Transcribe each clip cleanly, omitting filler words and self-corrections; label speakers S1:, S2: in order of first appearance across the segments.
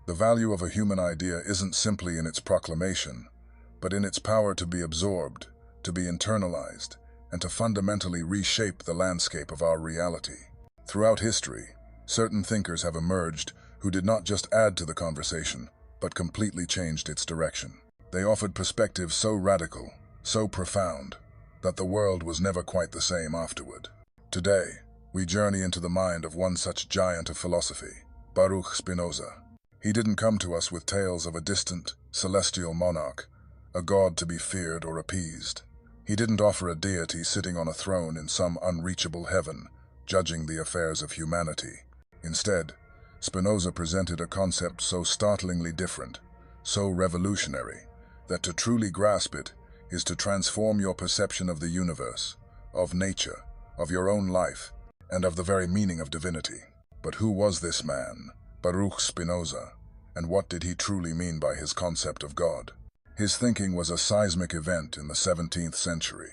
S1: The value of a human idea isn't simply in its proclamation, but in its power to be absorbed, to be internalized, and to fundamentally reshape the landscape of our reality. Throughout history, certain thinkers have emerged who did not just add to the conversation, but completely changed its direction. They offered perspectives so radical, so profound, that the world was never quite the same afterward. Today, we journey into the mind of one such giant of philosophy, Baruch Spinoza. He didn't come to us with tales of a distant, celestial monarch, a god to be feared or appeased. He didn't offer a deity sitting on a throne in some unreachable heaven, judging the affairs of humanity. Instead, Spinoza presented a concept so startlingly different, so revolutionary, that to truly grasp it is to transform your perception of the universe, of nature, of your own life, and of the very meaning of divinity. But who was this man, Baruch Spinoza, and what did he truly mean by his concept of God? His thinking was a seismic event in the 17th century,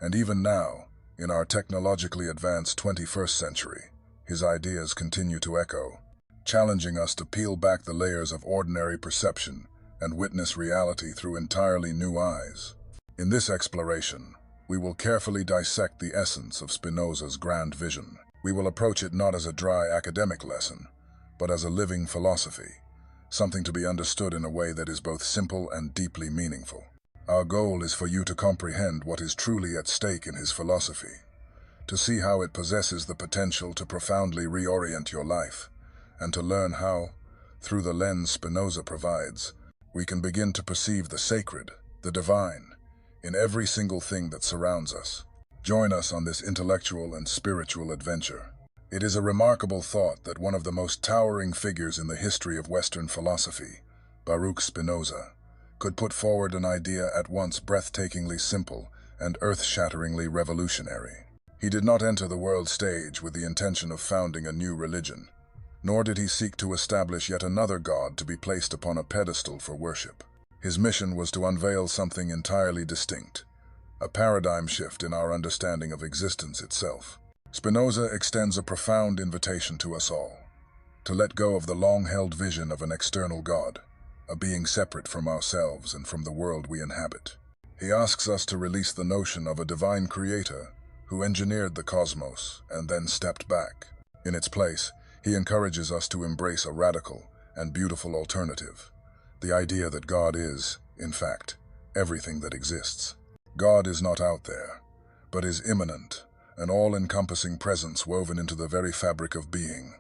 S1: and even now, in our technologically advanced 21st century, his ideas continue to echo, challenging us to peel back the layers of ordinary perception and witness reality through entirely new eyes. In this exploration, we will carefully dissect the essence of Spinoza's grand vision. We will approach it not as a dry academic lesson, but as a living philosophy, something to be understood in a way that is both simple and deeply meaningful. Our goal is for you to comprehend what is truly at stake in his philosophy, to see how it possesses the potential to profoundly reorient your life, and to learn how, through the lens Spinoza provides, we can begin to perceive the sacred, the divine, in every single thing that surrounds us. Join us on this intellectual and spiritual adventure. It is a remarkable thought that one of the most towering figures in the history of Western philosophy, Baruch Spinoza, could put forward an idea at once breathtakingly simple and earth-shatteringly revolutionary. He did not enter the world stage with the intention of founding a new religion, nor did he seek to establish yet another god to be placed upon a pedestal for worship. His mission was to unveil something entirely distinct, a paradigm shift in our understanding of existence itself. Spinoza extends a profound invitation to us all, to let go of the long-held vision of an external God, a being separate from ourselves and from the world we inhabit. He asks us to release the notion of a divine creator who engineered the cosmos and then stepped back. In its place, he encourages us to embrace a radical and beautiful alternative, the idea that God is, in fact, everything that exists. God is not out there, but is immanent, an all-encompassing presence woven into the very fabric of being,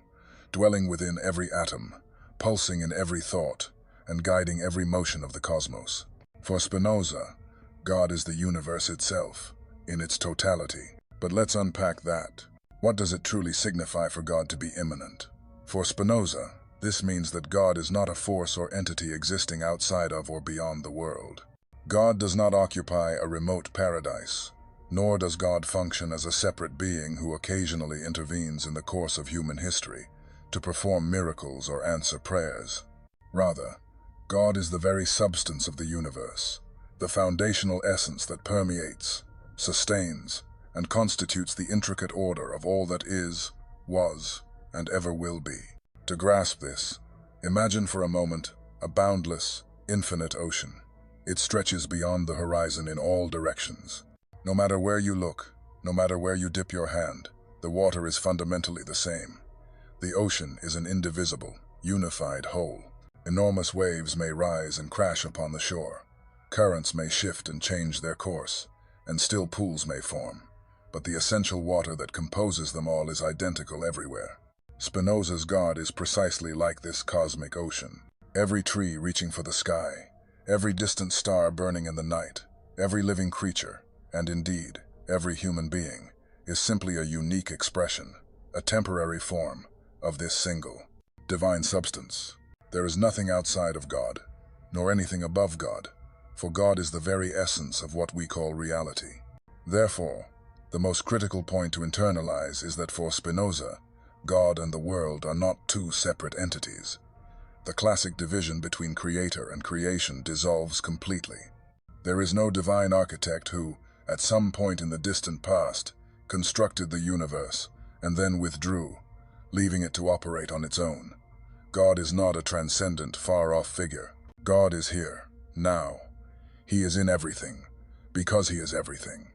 S1: dwelling within every atom, pulsing in every thought, and guiding every motion of the cosmos. For Spinoza, God is the universe itself, in its totality. But let's unpack that. What does it truly signify for God to be immanent? For Spinoza, this means that God is not a force or entity existing outside of or beyond the world. God does not occupy a remote paradise, nor does God function as a separate being who occasionally intervenes in the course of human history to perform miracles or answer prayers. Rather, God is the very substance of the universe, the foundational essence that permeates, sustains, and constitutes the intricate order of all that is, was, and ever will be. To grasp this, imagine for a moment a boundless, infinite ocean. It stretches beyond the horizon in all directions. No matter where you look, no matter where you dip your hand, the water is fundamentally the same. The ocean is an indivisible, unified whole. Enormous waves may rise and crash upon the shore. Currents may shift and change their course, and still pools may form. But the essential water that composes them all is identical everywhere. Spinoza's God is precisely like this cosmic ocean. Every tree reaching for the sky, every distant star burning in the night, every living creature, and indeed, every human being, is simply a unique expression, a temporary form, of this single, divine substance. There is nothing outside of God, nor anything above God, for God is the very essence of what we call reality. Therefore, the most critical point to internalize is that for Spinoza, God and the world are not two separate entities. The classic division between creator and creation dissolves completely. There is no divine architect who, at some point in the distant past, constructed the universe and then withdrew, leaving it to operate on its own. God is not a transcendent, far-off figure. God is here, now. He is in everything, because he is everything.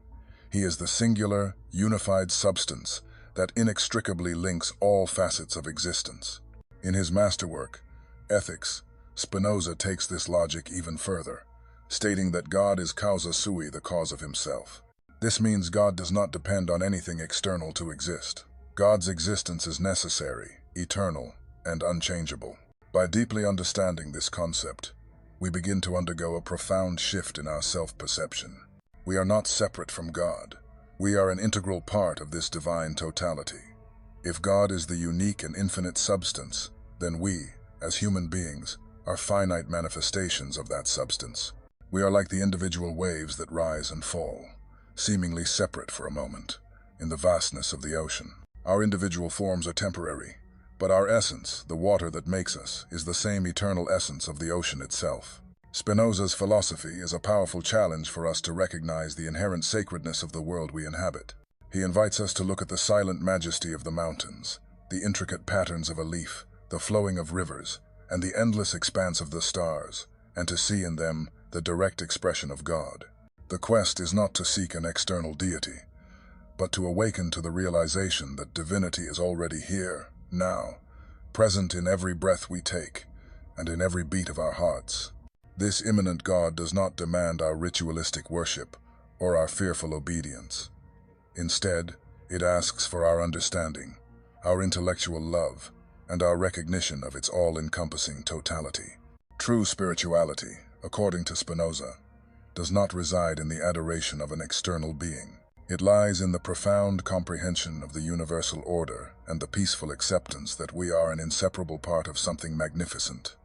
S1: He is the singular, unified substance that inextricably links all facets of existence. In his masterwork, Ethics, Spinoza takes this logic even further, stating that God is causa sui, the cause of himself. This means God does not depend on anything external to exist. God's existence is necessary, eternal, and unchangeable. By deeply understanding this concept, we begin to undergo a profound shift in our self-perception. We are not separate from God. We are an integral part of this divine totality. If God is the unique and infinite substance, then we, as human beings, are finite manifestations of that substance. We are like the individual waves that rise and fall, seemingly separate for a moment, in the vastness of the ocean. Our individual forms are temporary, but our essence, the water that makes us, is the same eternal essence of the ocean itself. Spinoza's philosophy is a powerful challenge for us to recognize the inherent sacredness of the world we inhabit. He invites us to look at the silent majesty of the mountains, the intricate patterns of a leaf, the flowing of rivers, and the endless expanse of the stars, and to see in them the direct expression of God. The quest is not to seek an external deity, but to awaken to the realization that divinity is already here, now, present in every breath we take, and in every beat of our hearts. This immanent God does not demand our ritualistic worship or our fearful obedience. Instead, it asks for our understanding, our intellectual love, and our recognition of its all-encompassing totality. True spirituality, according to Spinoza, does not reside in the adoration of an external being. It lies in the profound comprehension of the universal order and the peaceful acceptance that we are an inseparable part of something magnificent,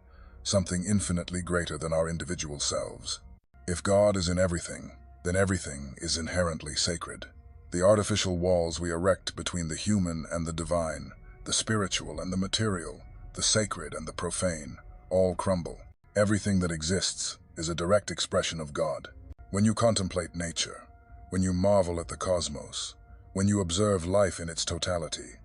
S1: something infinitely greater than our individual selves. If God is in everything, then everything is inherently sacred. The artificial walls we erect between the human and the divine, the spiritual and the material, the sacred and the profane, all crumble. Everything that exists is a direct expression of God. When you contemplate nature, when you marvel at the cosmos, when you observe life in its totality,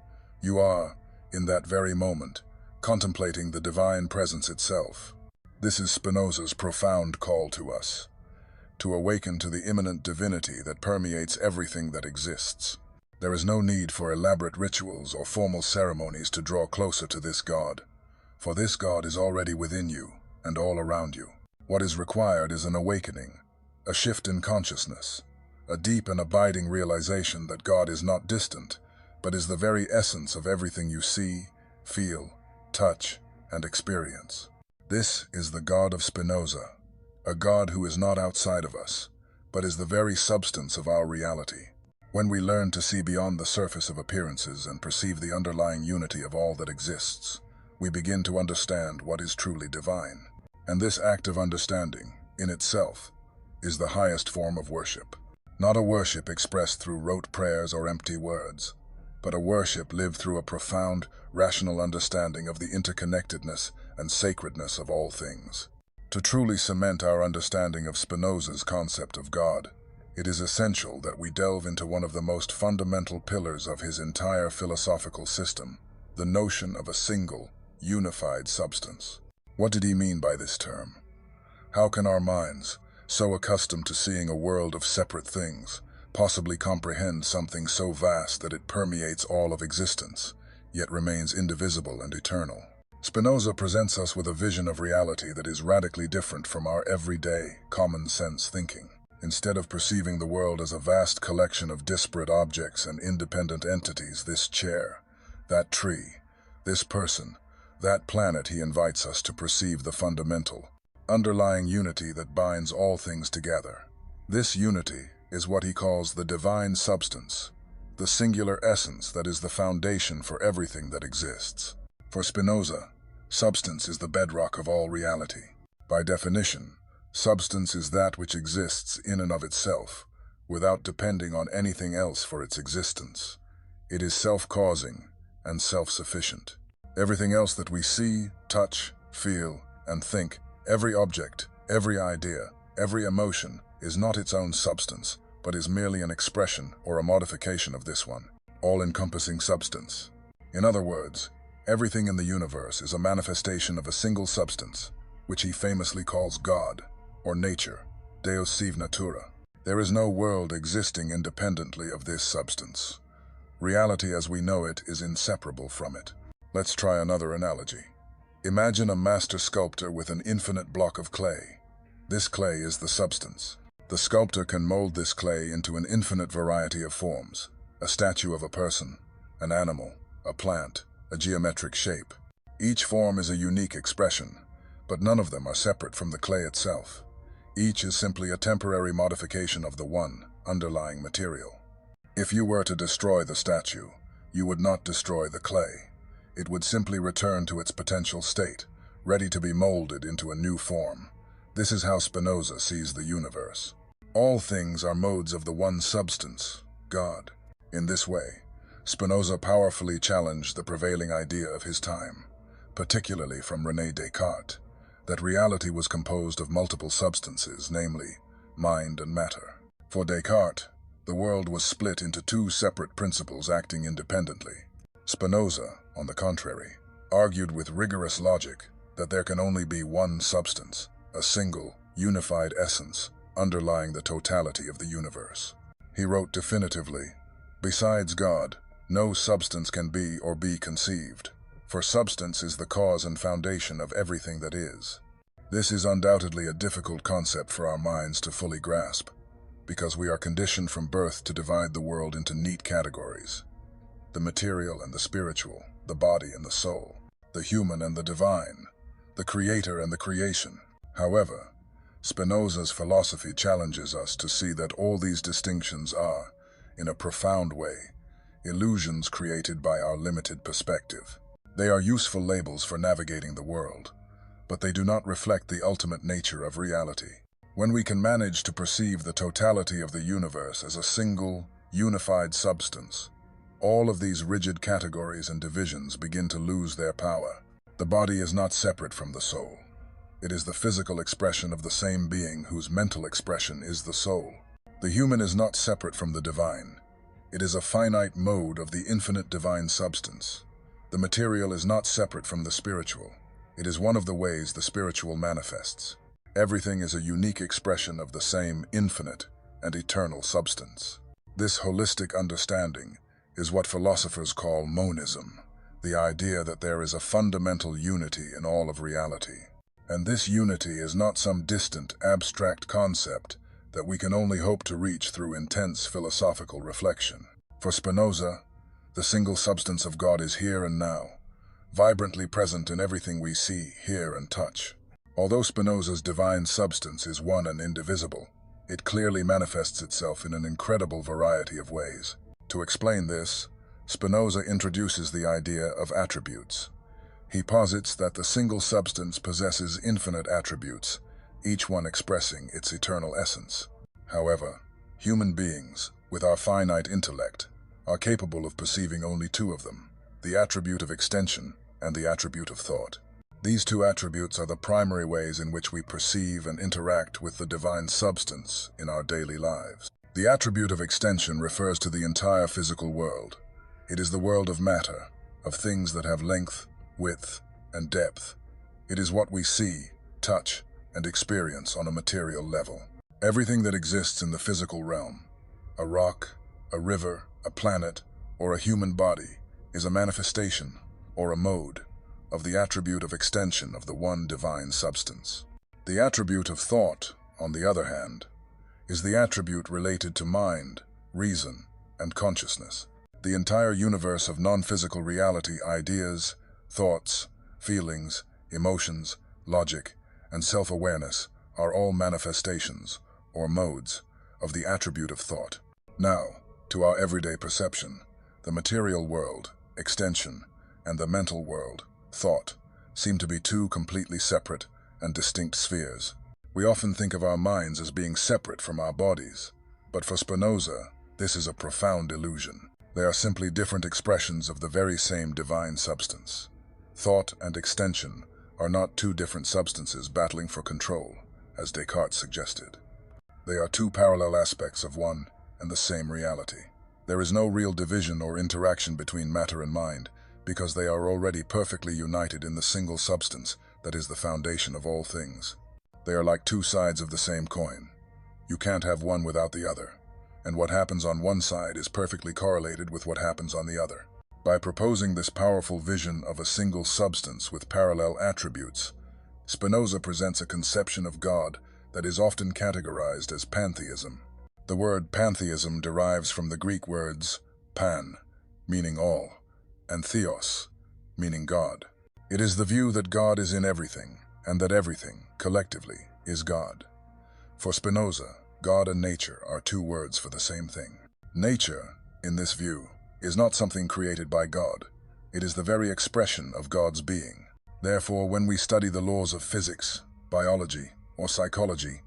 S1: you are, in that very moment, contemplating the divine presence itself. This is Spinoza's profound call to us, to awaken to the immanent divinity that permeates everything that exists. There is no need for elaborate rituals or formal ceremonies to draw closer to this God, for this God is already within you and all around you. What is required is an awakening, a shift in consciousness, a deep and abiding realization that God is not distant, but is the very essence of everything you see, feel, touch, and experience. This is the God of Spinoza, a God who is not outside of us, but is the very substance of our reality. When we learn to see beyond the surface of appearances and perceive the underlying unity of all that exists, we begin to understand what is truly divine. And this act of understanding, in itself, is the highest form of worship. Not a worship expressed through rote prayers or empty words, but a worship lived through a profound, rational understanding of the interconnectedness and sacredness of all things. To truly cement our understanding of Spinoza's concept of God, it is essential that we delve into one of the most fundamental pillars of his entire philosophical system, the notion of a single, unified substance. What did he mean by this term? How can our minds, so accustomed to seeing a world of separate things, possibly comprehend something so vast that it permeates all of existence, yet remains indivisible and eternal? Spinoza presents us with a vision of reality that is radically different from our everyday, common-sense thinking. Instead of perceiving the world as a vast collection of disparate objects and independent entities, this chair, that tree, this person, that planet, he invites us to perceive the fundamental, underlying unity that binds all things together. This unity is what he calls the divine substance, the singular essence that is the foundation for everything that exists. For Spinoza, substance is the bedrock of all reality. By definition, substance is that which exists in and of itself, without depending on anything else for its existence. It is self-causing and self-sufficient. Everything else that we see, touch, feel, and think, every object, every idea, every emotion, is not its own substance, but is merely an expression or a modification of this one, all-encompassing substance. In other words, Everything in the universe is a manifestation of a single substance, which he famously calls God, or nature, Deus sive natura. There is no world existing independently of this substance. Reality as we know it is inseparable from it. Let's try another analogy. Imagine a master sculptor with an infinite block of clay. This clay is the substance. The sculptor can mold this clay into an infinite variety of forms: a statue of a person, an animal, a plant, a geometric shape. Each form is a unique expression, but none of them are separate from the clay itself. Each is simply a temporary modification of the one underlying material. If you were to destroy the statue, you would not destroy the clay. It would simply return to its potential state, ready to be molded into a new form. This is how Spinoza sees the universe. All things are modes of the one substance, God. In this way, Spinoza powerfully challenged the prevailing idea of his time, particularly from René Descartes, that reality was composed of multiple substances, namely, mind and matter. For Descartes, the world was split into two separate principles acting independently. Spinoza, on the contrary, argued with rigorous logic that there can only be one substance, a single, unified essence, underlying the totality of the universe. He wrote definitively, "Besides God, no substance can be or be conceived, for substance is the cause and foundation of everything that is." This is undoubtedly a difficult concept for our minds to fully grasp, because we are conditioned from birth to divide the world into neat categories: the material and the spiritual, the body and the soul, the human and the divine, the creator and the creation. However, Spinoza's philosophy challenges us to see that all these distinctions are, in a profound way, illusions created by our limited perspective. They are useful labels for navigating the world, but they do not reflect the ultimate nature of reality. When we can manage to perceive the totality of the universe as a single, unified substance, all of these rigid categories and divisions begin to lose their power. The body is not separate from the soul. It is the physical expression of the same being whose mental expression is the soul. The human is not separate from the divine. It is a finite mode of the infinite divine substance. The material is not separate from the spiritual. It is one of the ways the spiritual manifests. Everything is a unique expression of the same infinite and eternal substance. This holistic understanding is what philosophers call monism, the idea that there is a fundamental unity in all of reality. And this unity is not some distant, abstract concept that we can only hope to reach through intense philosophical reflection. For Spinoza, the single substance of God is here and now, vibrantly present in everything we see, hear, and touch. Although Spinoza's divine substance is one and indivisible, it clearly manifests itself in an incredible variety of ways. To explain this, Spinoza introduces the idea of attributes. He posits that the single substance possesses infinite attributes, each one expressing its eternal essence. However, human beings, with our finite intellect, are capable of perceiving only two of them: the attribute of extension and the attribute of thought. These two attributes are the primary ways in which we perceive and interact with the divine substance in our daily lives. The attribute of extension refers to the entire physical world. It is the world of matter, of things that have length, width, and depth. It is what we see, touch, and experience on a material level. Everything that exists in the physical realm, a rock, a river, a planet, or a human body, is a manifestation, or a mode, of the attribute of extension of the one divine substance. The attribute of thought, on the other hand, is the attribute related to mind, reason, and consciousness. The entire universe of non-physical reality, ideas, thoughts, feelings, emotions, logic, and self-awareness are all manifestations, or modes, of the attribute of thought. Now, to our everyday perception, the material world, extension, and the mental world, thought, seem to be two completely separate and distinct spheres. We often think of our minds as being separate from our bodies, but for Spinoza, this is a profound illusion. They are simply different expressions of the very same divine substance. Thought and extension are not two different substances battling for control, as Descartes suggested. They are two parallel aspects of one and the same reality. There is no real division or interaction between matter and mind, because they are already perfectly united in the single substance that is the foundation of all things. They are like two sides of the same coin. You can't have one without the other, and what happens on one side is perfectly correlated with what happens on the other. By proposing this powerful vision of a single substance with parallel attributes, Spinoza presents a conception of God that is often categorized as pantheism. The word pantheism derives from the Greek words pan, meaning all, and theos, meaning God. It is the view that God is in everything, and that everything, collectively, is God. For Spinoza, God and nature are two words for the same thing. Nature, in this view, is not something created by God. It is the very expression of God's being. Therefore, when we study the laws of physics, biology, or psychology,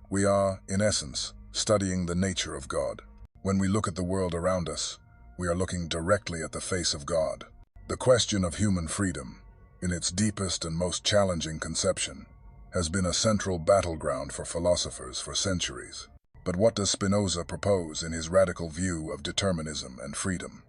S1: we are, in essence, studying the nature of God. When we look at the world around us, we are looking directly at the face of God. The question of human freedom, in its deepest and most challenging conception, has been a central battleground for philosophers for centuries. But what does Spinoza propose in his radical view of determinism and freedom?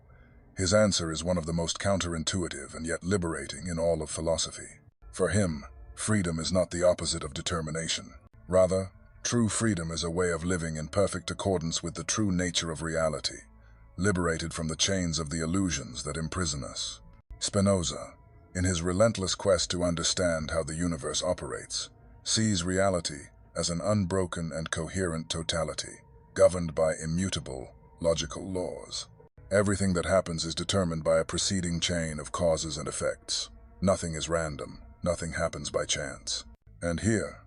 S1: His answer is one of the most counterintuitive and yet liberating in all of philosophy. For him, freedom is not the opposite of determination. Rather, true freedom is a way of living in perfect accordance with the true nature of reality, liberated from the chains of the illusions that imprison us. Spinoza, in his relentless quest to understand how the universe operates, sees reality as an unbroken and coherent totality, governed by immutable, logical laws. Everything that happens is determined by a preceding chain of causes and effects. Nothing is random, nothing happens by chance. And here,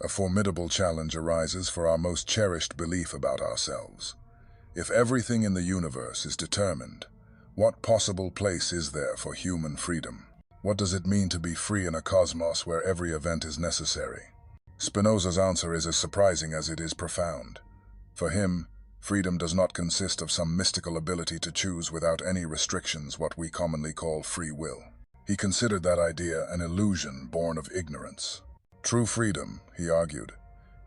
S1: a formidable challenge arises for our most cherished belief about ourselves. If everything in the universe is determined, what possible place is there for human freedom? What does it mean to be free in a cosmos where every event is necessary? Spinoza's answer is as surprising as it is profound. For him, freedom does not consist of some mystical ability to choose without any restrictions what we commonly call free will. He considered that idea an illusion born of ignorance. True freedom, he argued,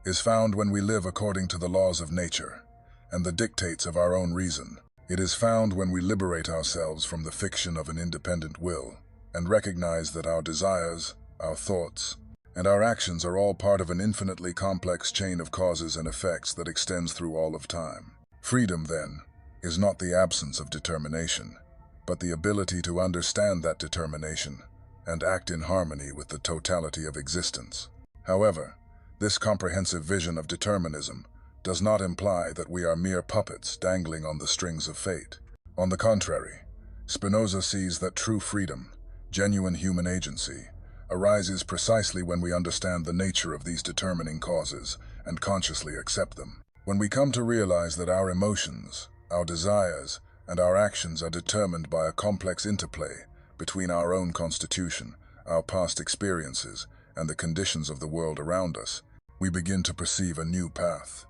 S1: is found when we live according to the laws of nature and the dictates of our own reason. It is found when we liberate ourselves from the fiction of an independent will and recognize that our desires, our thoughts, and our actions are all part of an infinitely complex chain of causes and effects that extends through all of time. Freedom, then, is not the absence of determination, but the ability to understand that determination and act in harmony with the totality of existence. However, this comprehensive vision of determinism does not imply that we are mere puppets dangling on the strings of fate. On the contrary, Spinoza sees that true freedom, genuine human agency, arises precisely when we understand the nature of these determining causes and consciously accept them. When we come to realize that our emotions, our desires, and our actions are determined by a complex interplay between our own constitution, our past experiences, and the conditions of the world around us, we begin to perceive a new path.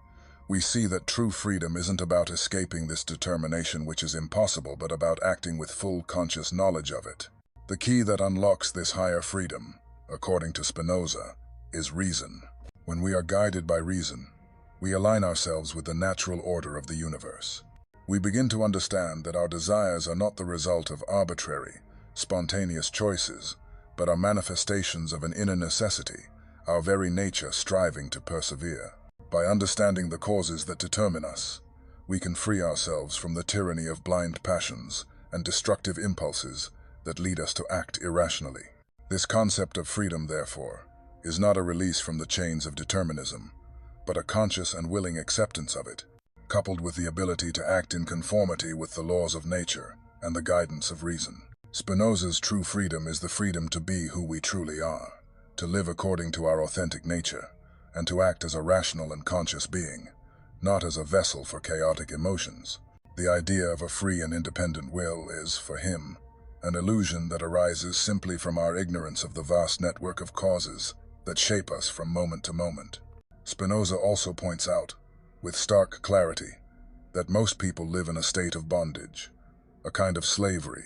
S1: We see that true freedom isn't about escaping this determination which is impossible, but about acting with full conscious knowledge of it. The key that unlocks this higher freedom, according to Spinoza, is reason. When we are guided by reason, we align ourselves with the natural order of the universe. We begin to understand that our desires are not the result of arbitrary, spontaneous choices, but are manifestations of an inner necessity, our very nature striving to persevere. By understanding the causes that determine us, we can free ourselves from the tyranny of blind passions and destructive impulses that lead us to act irrationally. This concept of freedom, therefore, is not a release from the chains of determinism, but a conscious and willing acceptance of it, coupled with the ability to act in conformity with the laws of nature and the guidance of reason. Spinoza's true freedom is the freedom to be who we truly are, to live according to our authentic nature, and to act as a rational and conscious being, not as a vessel for chaotic emotions. The idea of a free and independent will is, for him, an illusion that arises simply from our ignorance of the vast network of causes that shape us from moment to moment. Spinoza also points out, with stark clarity, that most people live in a state of bondage, a kind of slavery,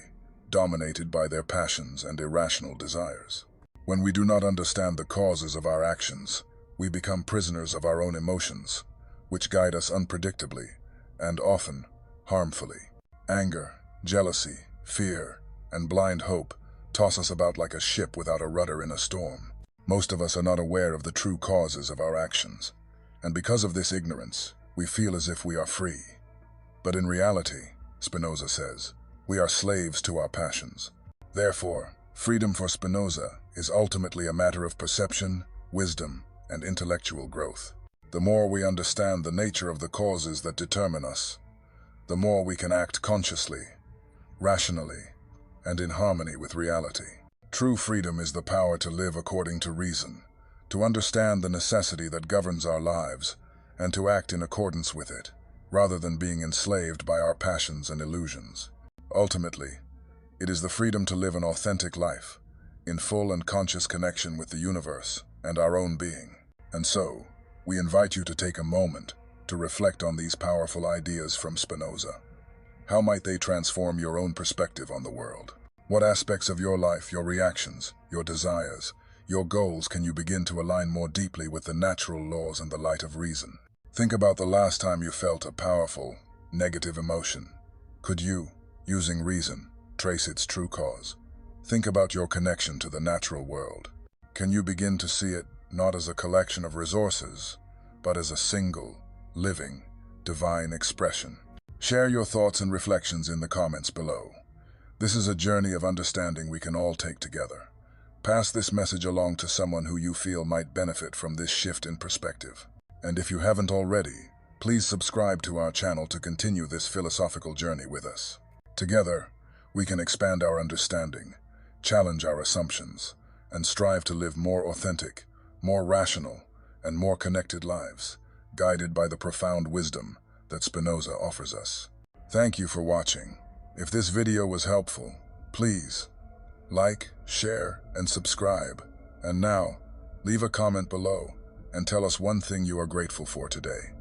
S1: dominated by their passions and irrational desires. When we do not understand the causes of our actions, we become prisoners of our own emotions, which guide us unpredictably and often harmfully. Anger, jealousy, fear, and blind hope toss us about like a ship without a rudder in a storm. Most of us are not aware of the true causes of our actions, and because of this ignorance, we feel as if we are free. But in reality, Spinoza says, we are slaves to our passions. Therefore, freedom for Spinoza is ultimately a matter of perception, wisdom, and intellectual growth. The more we understand the nature of the causes that determine us, the more we can act consciously, rationally, and in harmony with reality. True freedom is the power to live according to reason, to understand the necessity that governs our lives, and to act in accordance with it, rather than being enslaved by our passions and illusions. Ultimately, it is the freedom to live an authentic life, in full and conscious connection with the universe and our own being. And so, we invite you to take a moment to reflect on these powerful ideas from Spinoza. How might they transform your own perspective on the world? What aspects of your life, your reactions, your desires, your goals can you begin to align more deeply with the natural laws and the light of reason? Think about the last time you felt a powerful, negative emotion. Could you, using reason, trace its true cause? Think about your connection to the natural world. Can you begin to see it not as a collection of resources, but as a single, living, divine expression? Share your thoughts and reflections in the comments below. This is a journey of understanding we can all take together. Pass this message along to someone who you feel might benefit from this shift in perspective. And if you haven't already, please subscribe to our channel to continue this philosophical journey with us. Together, we can expand our understanding, challenge our assumptions, and strive to live more authentic, more rational, and more connected lives, guided by the profound wisdom that Spinoza offers us. Thank you for watching. If this video was helpful, please like, share, and subscribe. And now, leave a comment below and tell us one thing you are grateful for today.